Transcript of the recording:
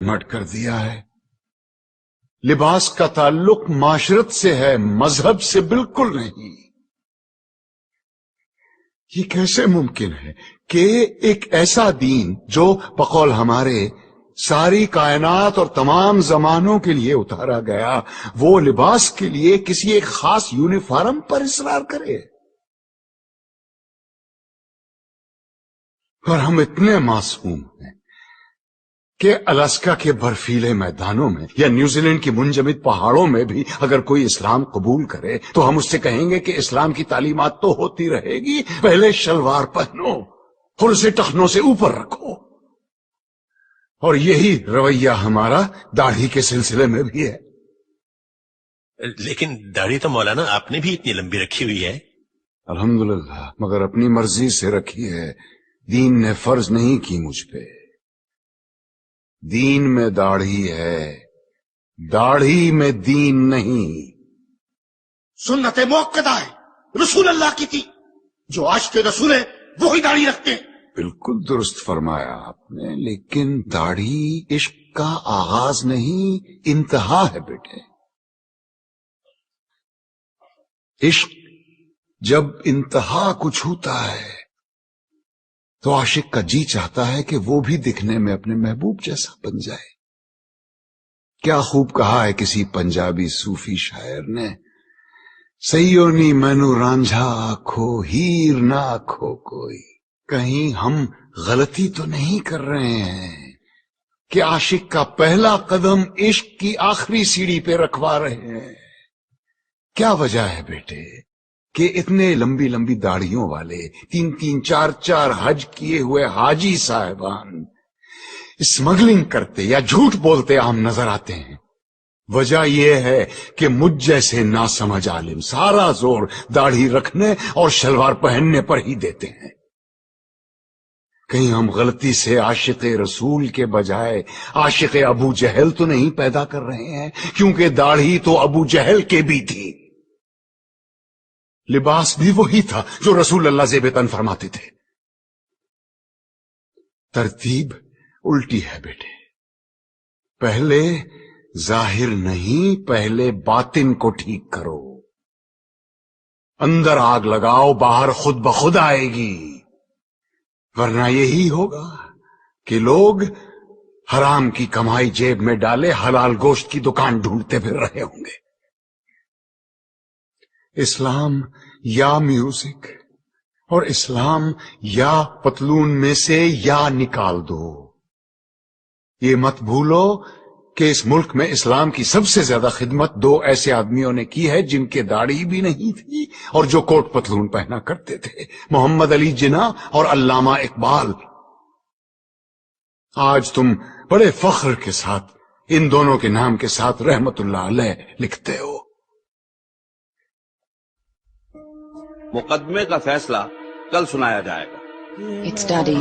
مٹ کر دیا ہے۔ لباس کا تعلق معاشرت سے ہے، مذہب سے بالکل نہیں۔ یہ کیسے ممکن ہے کہ ایک ایسا دین جو بقول ہمارے ساری کائنات اور تمام زمانوں کے لیے اتارا گیا، وہ لباس کے لیے کسی ایک خاص یونیفارم پر اصرار کرے؟ اور ہم اتنے معصوم ہیں کہ الاسکا کے برفیلے میدانوں میں یا نیوزی لینڈ کی منجمد پہاڑوں میں بھی اگر کوئی اسلام قبول کرے تو ہم اس سے کہیں گے کہ اسلام کی تعلیمات تو ہوتی رہے گی، پہلے شلوار پہنو اور اسے ٹخنوں سے اوپر رکھو۔ اور یہی رویہ ہمارا داڑھی کے سلسلے میں بھی ہے۔ لیکن داڑھی تو مولانا آپ نے بھی اتنی لمبی رکھی ہوئی ہے۔ الحمدللہ، مگر اپنی مرضی سے رکھی ہے، دین نے فرض نہیں کی مجھ پہ۔ دین میں داڑھی ہے، داڑھی میں دین نہیں۔ سنت موقدہ ہے، رسول اللہ کی تھی، جو عاشق رسول ہے وہی داڑھی رکھتے ہیں۔ بالکل درست فرمایا آپ نے، لیکن داڑھی عشق کا آغاز نہیں، انتہا ہے بیٹے۔ عشق جب انتہا کو چھوتا ہے تو عاشق کا جی چاہتا ہے کہ وہ بھی دکھنے میں اپنے محبوب جیسا بن جائے۔ کیا خوب کہا ہے کسی پنجابی صوفی شاعر نے، سیو نی مینو رانجھا آکھو ہیر نہ آکھو کوئی۔ کہیں ہم غلطی تو نہیں کر رہے ہیں کہ عاشق کا پہلا قدم عشق کی آخری سیڑھی پہ رکھوا رہے ہیں؟ کیا وجہ ہے بیٹے کہ اتنے لمبی لمبی داڑھیوں والے 3-3 4-4 حج کیے ہوئے حاجی صاحبان اسمگلنگ کرتے یا جھوٹ بولتے عام نظر آتے ہیں؟ وجہ یہ ہے کہ مجھ جیسے ناسمجھ عالم سارا زور داڑھی رکھنے اور شلوار پہننے پر ہی دیتے ہیں۔ کہیں ہم غلطی سے عاشق رسول کے بجائے عاشق ابو جہل تو نہیں پیدا کر رہے ہیں؟ کیونکہ داڑھی تو ابو جہل کے بھی تھی، لباس بھی وہی تھا جو رسول اللہ زیب تن فرماتے تھے۔ ترتیب الٹی ہے بیٹے، پہلے ظاہر نہیں، پہلے باطن کو ٹھیک کرو۔ اندر آگ لگاؤ، باہر خود بخود آئے گی، ورنہ یہی ہوگا کہ لوگ حرام کی کمائی جیب میں ڈالے حلال گوشت کی دکان ڈھونڈتے پھر رہے ہوں گے۔ اسلام یا میوزک اور اسلام یا پتلون میں سے یا نکال دو۔ یہ مت بھولو کہ اس ملک میں اسلام کی سب سے زیادہ خدمت 2 ایسے آدمیوں نے کی ہے جن کے داڑھی بھی نہیں تھی اور جو کوٹ پتلون پہنا کرتے تھے، محمد علی جناح اور علامہ اقبال۔ آج تم بڑے فخر کے ساتھ ان دونوں کے نام کے ساتھ رحمت اللہ علیہ لکھتے ہو۔ مقدمے کا فیصلہ کل سنایا جائے گا۔ It's Daddy.